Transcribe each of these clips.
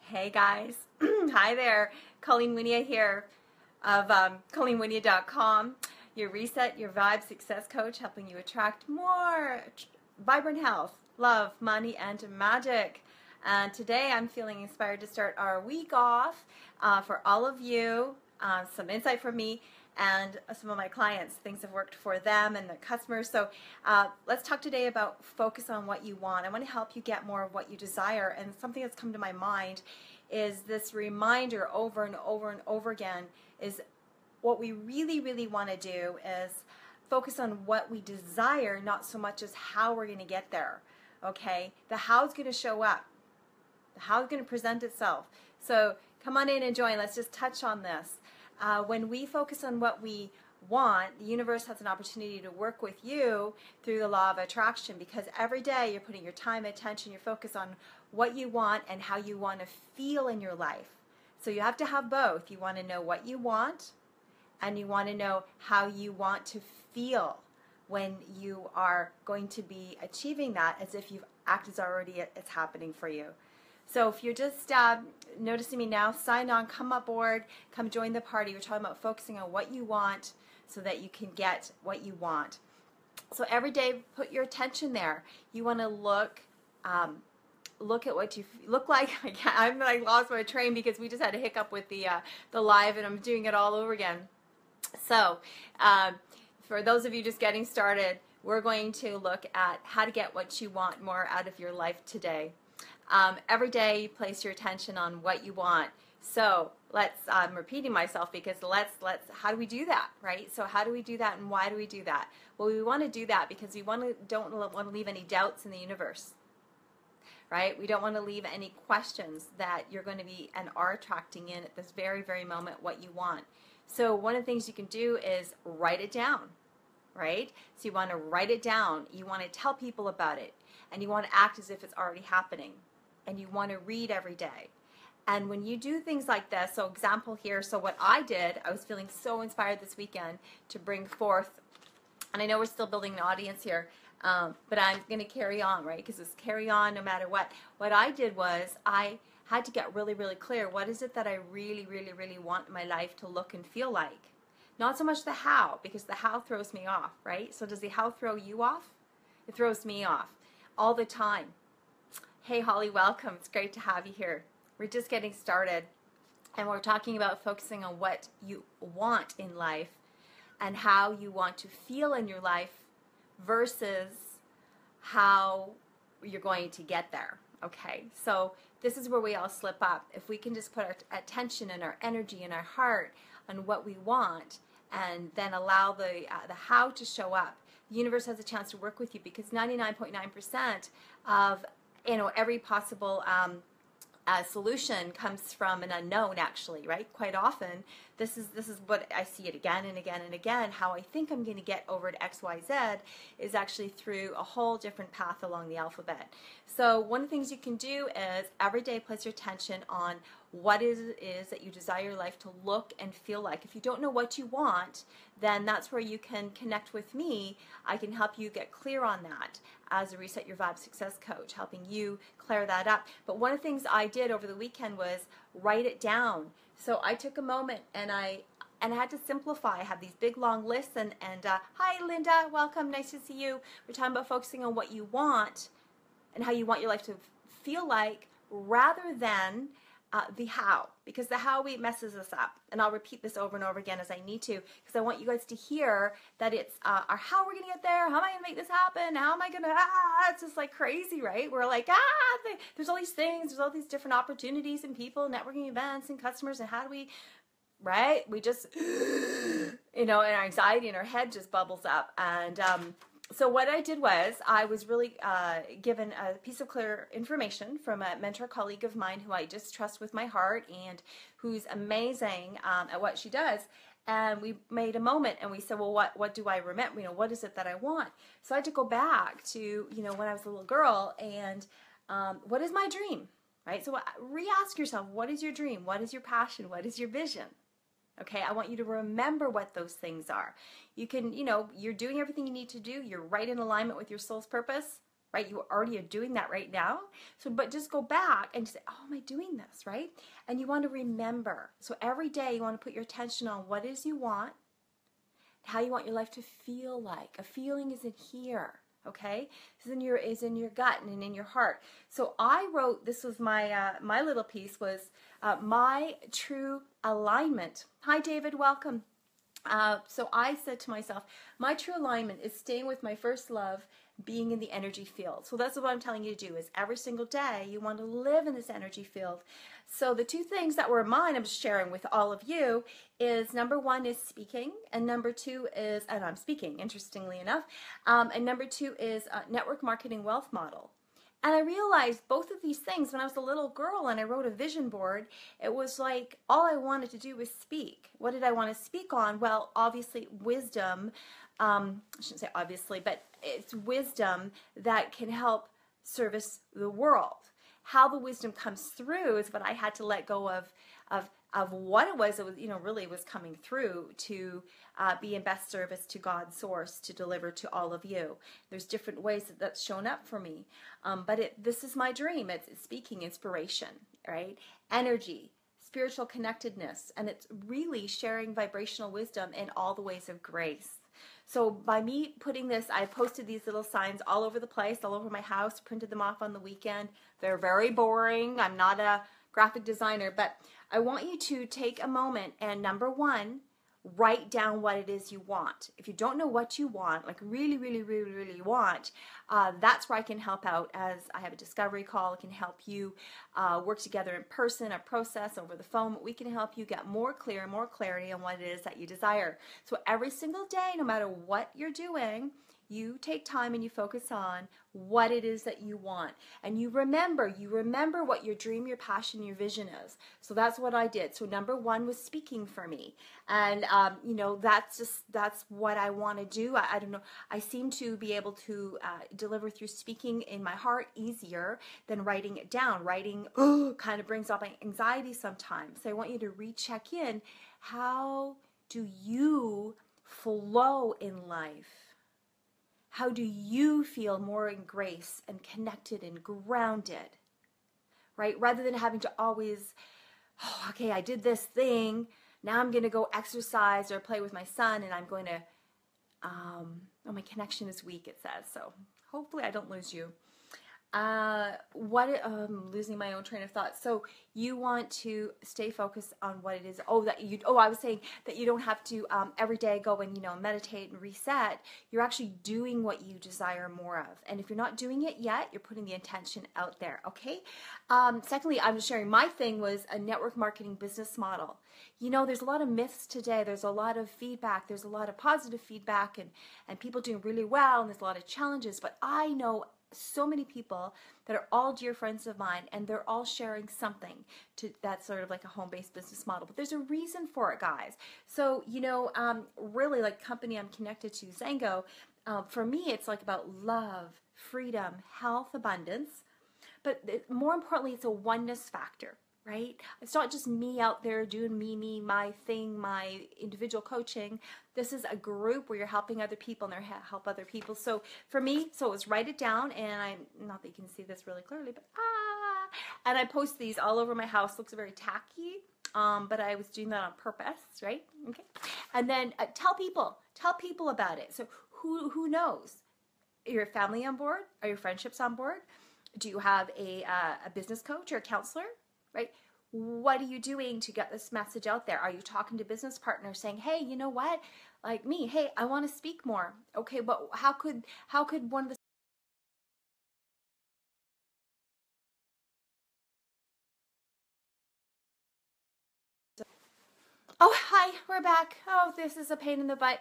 Hey guys, hi there, Colleen Wynia here of ColleenWynia.com, your reset, your vibe success coach, helping you attract more vibrant health, love, money, and magic. And today I'm feeling inspired to start our week off for all of you, some insight from me and some of my clients. Things have worked for them and their customers. So let's talk today about focus on what you want. I want to help you get more of what you desire. And something that's come to my mind is this reminder over and over and over again is what we really, really want to do is focus on what we desire, not so much as how we're going to get there. Okay? The how's going to show up. The how's going to present itself. So come on in and join. Let's just touch on this. When we focus on what we want, the universe has an opportunity to work with you through the law of attraction, because every day you're putting your time, attention, your focus on what you want and how you want to feel in your life. So you have to have both. You want to know what you want and you want to know how you want to feel when you are going to be achieving that, as if you've acted as already it's happening for you. So if you're just noticing me now, sign on, come aboard, come join the party. We're talking about focusing on what you want so that you can get what you want. So every day, put your attention there. You want to look at what you look like. I'm like lost my train because we just had a hiccup with the live, and I'm doing it all over again. So for those of you just getting started, we're going to look at how to get what you want more out of your life today. Every day you place your attention on what you want. So I'm repeating myself because how do we do that, right? So how do we do that and why do we do that? Well, we want to do that because we don't want to leave any doubts in the universe, right? We don't want to leave any questions that you're going to be and are attracting in at this very, very moment what you want. So one of the things you can do is write it down, right? So you want to write it down. You want to tell people about it, and you want to act as if it's already happening. And you want to read every day. And when you do things like this, so example here, so what I did, I was feeling so inspired this weekend to bring forth, and I know we're still building an audience here, but I'm going to carry on, right? Because it's carry on no matter what. What I did was I had to get really, really clear. What is it that I really, really, really want my life to look and feel like? Not so much the how, because the how throws me off, right? So does the how throw you off? It throws me off all the time. Hey Holly, welcome. It's great to have you here. We're just getting started, and we're talking about focusing on what you want in life and how you want to feel in your life versus how you're going to get there. Okay, so this is where we all slip up. If we can just put our attention and our energy and our heart on what we want, and then allow the how to show up, the universe has a chance to work with you, because 99.9% of every possible solution comes from an unknown, actually, right? Quite often, this is what I see it again and again and again. How I think I'm going to get over to XYZ is actually through a whole different path along the alphabet. So one of the things you can do is every day place your attention on what it is that you desire your life to look and feel like. If you don't know what you want, then that's where you can connect with me. I can help you get clear on that as a Reset Your Vibe Success Coach, helping you clear that up. But one of the things I did over the weekend was write it down. So I took a moment and I had to simplify. I have these big long lists, and hi Linda, welcome, nice to see you. We're talking about focusing on what you want and how you want your life to feel like, rather than the how, because the how messes us up. And I'll repeat this over and over again as I need to, because I want you guys to hear that it's our how we're going to get there. How am I going to make this happen? How am I going to, it's just like crazy, right? We're like, there's all these things, there's all these different opportunities and people, networking events and customers, and how do we, right? We just, and our anxiety in our head just bubbles up. And so what I did was I was really given a piece of clear information from a mentor colleague of mine who I just trust with my heart and who's amazing at what she does. And we made a moment and we said, well, what do I remember? What is it that I want? So I had to go back to, when I was a little girl, and what is my dream, right? So re-ask yourself, what is your dream? What is your passion? What is your vision? Okay, I want you to remember what those things are. You can, you're doing everything you need to do. You're right in alignment with your soul's purpose, right? You already are doing that right now. So, but just go back and say, oh, am I doing this, right? And you want to remember. So every day you want to put your attention on what it is you want, how you want your life to feel like. A feeling is in here, okay? Is in your gut and in your heart. So I wrote, this was my my little piece was my true alignment. Hi, David, welcome. So I said to myself, my true alignment is staying with my first love, being in the energy field. So that's what I'm telling you to do, is every single day you want to live in this energy field. So the two things that were mine, I'm sharing with all of you, is number one is speaking, and number two is, and I'm speaking, interestingly enough, and number two is network marketing wealth model. And I realized both of these things when I was a little girl and I wrote a vision board. It was like all I wanted to do was speak. What did I want to speak on? Well, obviously wisdom. I shouldn't say obviously, but it's wisdom that can help service the world. How the wisdom comes through is what I had to let go of what it was that was, really was coming through to be in best service to God's source to deliver to all of you. There's different ways that's shown up for me, but this is my dream. It's speaking, inspiration, right? Energy, spiritual connectedness, and it's really sharing vibrational wisdom in all the ways of grace. So by me putting this, I posted these little signs all over the place, all over my house, printed them off on the weekend. They're very boring. I'm not a graphic designer, but I want you to take a moment and number one, write down what it is you want. If you don't know what you want, like really, really, really, really want, that's where I can help out, as I have a discovery call. It can help you work together in person, a process over the phone. We can help you get more clear, more clarity on what it is that you desire. So every single day, no matter what you're doing, you take time and you focus on what it is that you want. And you remember what your dream, your passion, your vision is. So that's what I did. So number one was speaking for me. And, that's what I want to do. I don't know. I seem to be able to deliver through speaking in my heart easier than writing it down. Writing kind of brings up my anxiety sometimes. So I want you to recheck in. How do you flow in life? How do you feel more in grace and connected and grounded, right? Rather than having to always, okay, I did this thing. Now I'm going to go exercise or play with my son, and I'm going to, my connection is weak, it says. So hopefully I don't lose you. Losing my own train of thought. So you want to stay focused on what it is. I was saying that you don't have to every day go and meditate and reset. You're actually doing what you desire more of. And if you're not doing it yet, you're putting the intention out there. Okay. Secondly, I'm sharing my thing was a network marketing business model. There's a lot of myths today. There's a lot of feedback. There's a lot of positive feedback and people doing really well. And there's a lot of challenges. But I know so many people that are all dear friends of mine, and they're all sharing something that's sort of like a home-based business model. But there's a reason for it, guys. So, really, like company I'm connected to, Zango, for me, it's like about love, freedom, health, abundance. But more importantly, it's a oneness factor. Right? It's not just me out there doing me, my thing, my individual coaching. This is a group where you're helping other people and they help other people. So for me, it was write it down, and not that you can see this really clearly, but and I post these all over my house. Looks very tacky, but I was doing that on purpose, right? Okay. And then tell people about it. So who knows? Are your family on board? Are your friendships on board? Do you have a business coach or a counselor? Right? What are you doing to get this message out there? Are you talking to business partners saying, hey, you know what? Like me, hey, I want to speak more. Okay, but how could one of the Oh, hi, we're back. Oh, this is a pain in the butt.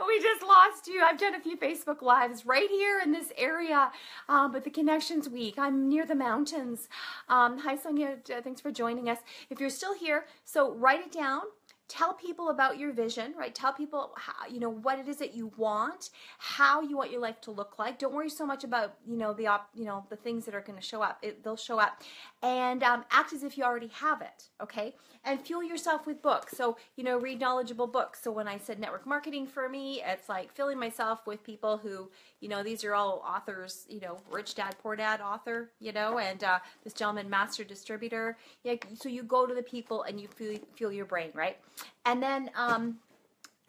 We just lost you. I've done a few Facebook Lives right here in this area, but the connection's weak. I'm near the mountains. Hi, Sonia. Thanks for joining us. If you're still here, so write it down. tell people about your vision, right? Tell people how, you know, what it is that you want, how you want your life to look like. Don't worry so much about, you know, the things that are going to show up. They'll show up. And act as if you already have it, okay? And fuel yourself with books. So, you know, read knowledgeable books. So when I said network marketing for me, it's like filling myself with people who, you know, these are all authors, you know, Rich Dad, Poor Dad author, you know, and this gentleman, master distributor. Yeah, so you go to the people and you fuel your brain, right? And then,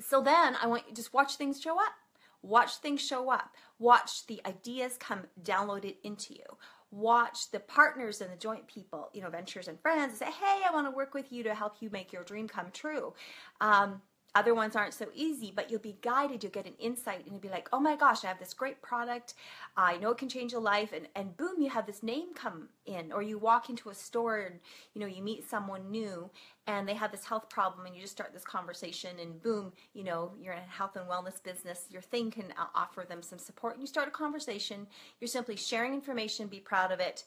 so then I want you to just watch things show up. Watch things show up. Watch the ideas come downloaded into you. Watch the partners and the joint people, you know, ventures and friends, and say, hey, I want to work with you to help you make your dream come true. Other ones aren't so easy, but you'll be guided, you'll get an insight, and you'll be like, oh my gosh, I have this great product, I know it can change a life, and boom, you have this name come in. Or you walk into a store and, you know, you meet someone new, and they have this health problem, and you just start this conversation, and boom, you know, you're in a health and wellness business, your thing can offer them some support, and you start a conversation. You're simply sharing information, be proud of it.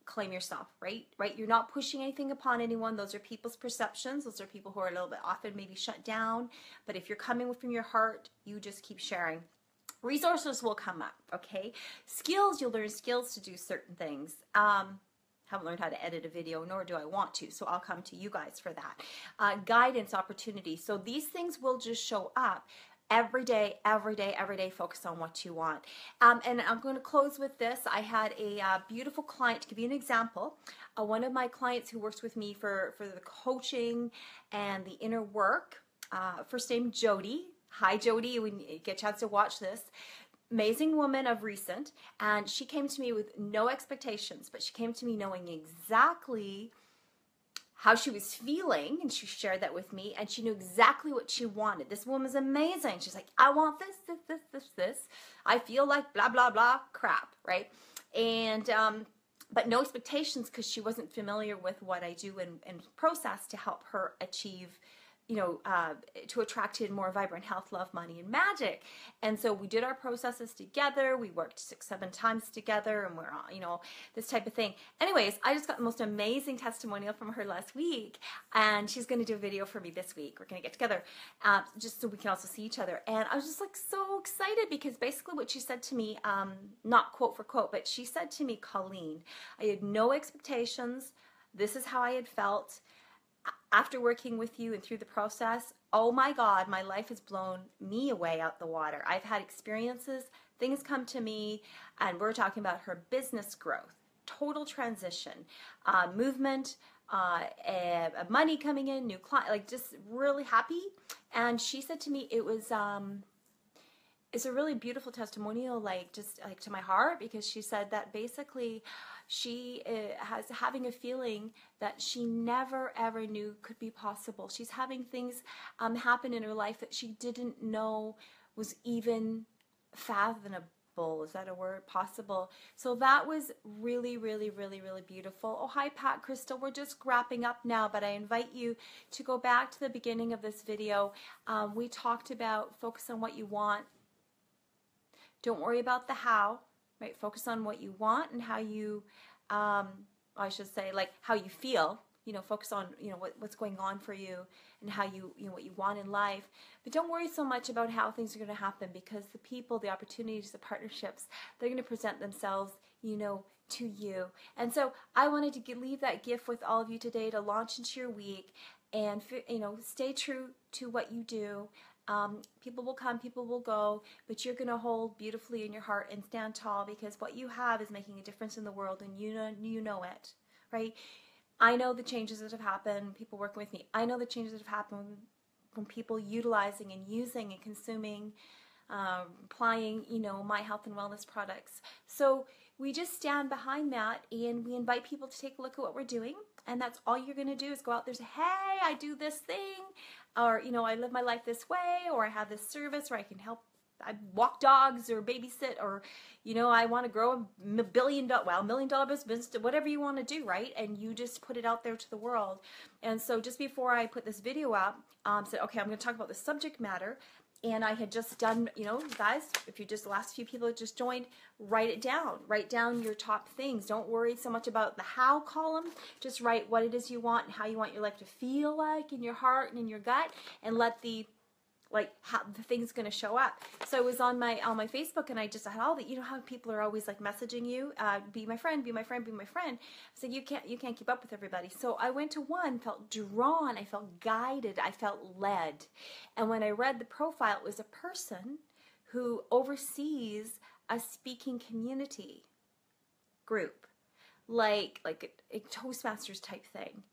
Claim yourself, right? You're not pushing anything upon anyone. Those are people's perceptions. Those are people who are a little bit often maybe shut down. But if you're coming from your heart, you just keep sharing. Resources will come up, okay? Skills, you'll learn skills to do certain things. Haven't learned how to edit a video, nor do I want to, so I'll come to you guys for that. Guidance, opportunity. So these things will just show up. Every day, focus on what you want. And I'm going to close with this. I had a beautiful client, to give you an example. One of my clients who works with me for the coaching and the inner work, first name Jody. Hi, Jody, when you get a chance to watch this. Amazing woman of recent. And she came to me with no expectations, but she came to me knowing exactly how she was feeling, and she shared that with me, and she knew exactly what she wanted. This woman's amazing. She's like, I want this. I feel like blah, blah, blah crap, right? And, but no expectations, because she wasn't familiar with what I do and process to help her achieve, you know, to attract in more vibrant health, love, money, and magic. And so we did our processes together. We worked 6-7 times together, and we're on, you know, this type of thing. Anyways, I just got the most amazing testimonial from her last week, and she's going to do a video for me this week. We're going to get together just so we can also see each other. And I was just like so excited, because basically what she said to me, not quote for quote, but she said to me, Colleen, I had no expectations. This is how I had felt. After working with you and through the process, oh my God, my life has blown me away out the water. I've had experiences, things come to me, and we're talking about her business growth, total transition, movement, money coming in, new client, like just really happy. And she said to me, it was, it's a really beautiful testimonial, like just like to my heart, because she said that basically she has having a feeling that she never ever knew could be possible. She's having things happen in her life that she didn't know was even fathomable. Is that a word? Possible. So that was really, really, really, really beautiful. Oh, hi, Pat, Crystal. We're just wrapping up now, but I invite you to go back to the beginning of this video. We talked about focus on what you want. Don't worry about the how, right? Focus on what you want and how you, I should say, like how you feel. You know, focus on, you know, what's going on for you and how you know, what you want in life. But don't worry so much about how things are going to happen, because the people, the opportunities, the partnerships, they're going to present themselves, you know, to you. And so I wanted to leave that gift with all of you today to launch into your week and, you know, stay true to what you do. People will come, people will go, but you're going to hold beautifully in your heart and stand tall, because what you have is making a difference in the world, and you know it, right? I know the changes that have happened, people working with me. I know the changes that have happened from people utilizing and using and consuming, applying, you know, my health and wellness products. So we just stand behind that, and we invite people to take a look at what we're doing. And that's all you're going to do is go out there and say, hey, I do this thing, or, you know, I live my life this way, or I have this service where I can help, I walk dogs or babysit, or, you know, I want to grow a $1 million business, whatever you want to do, right? And you just put it out there to the world. And so just before I put this video up, said, okay, I'm going to talk about the subject matter. And I had just done, you know, guys, if you just, the last few people that just joined, write it down. Write down your top things. Don't worry so much about the how column. Just write what it is you want and how you want your life to feel like in your heart and in your gut, and let the, like, how the thing's going to show up. So I was on my Facebook, and I just had all the, you know how people are always like messaging you, be my friend, be my friend, be my friend. So you can't keep up with everybody. So I went to one, felt drawn, I felt guided, I felt led. And when I read the profile, it was a person who oversees a speaking community group, like a Toastmasters type thing.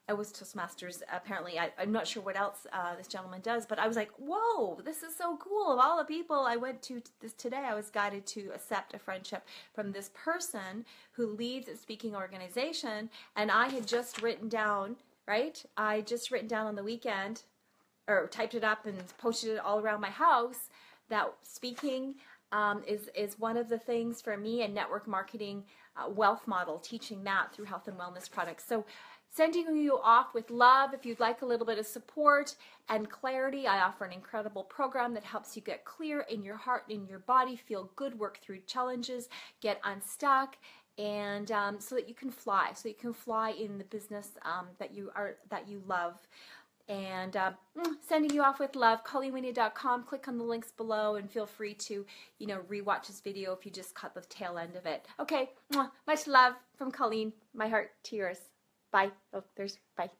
It was Toastmasters, apparently. I'm not sure what else this gentleman does, but I was like, whoa, this is so cool. Of all the people I went to this today, I was guided to accept a friendship from this person who leads a speaking organization, and I had just written down, right? I just written down on the weekend, or typed it up and posted it all around my house, that speaking is one of the things for me, and network marketing wealth model, teaching that through health and wellness products. So sending you off with love. If you'd like a little bit of support and clarity, I offer an incredible program that helps you get clear in your heart and in your body, feel good, work through challenges, get unstuck, and so that you can fly. So you can fly in the business that you love. And sending you off with love. ColleenWynia.com. Click on the links below and feel free to, you know, rewatch this video if you just caught the tail end of it. Okay, much love from Colleen. My heart to yours. Bye. Oh, bye.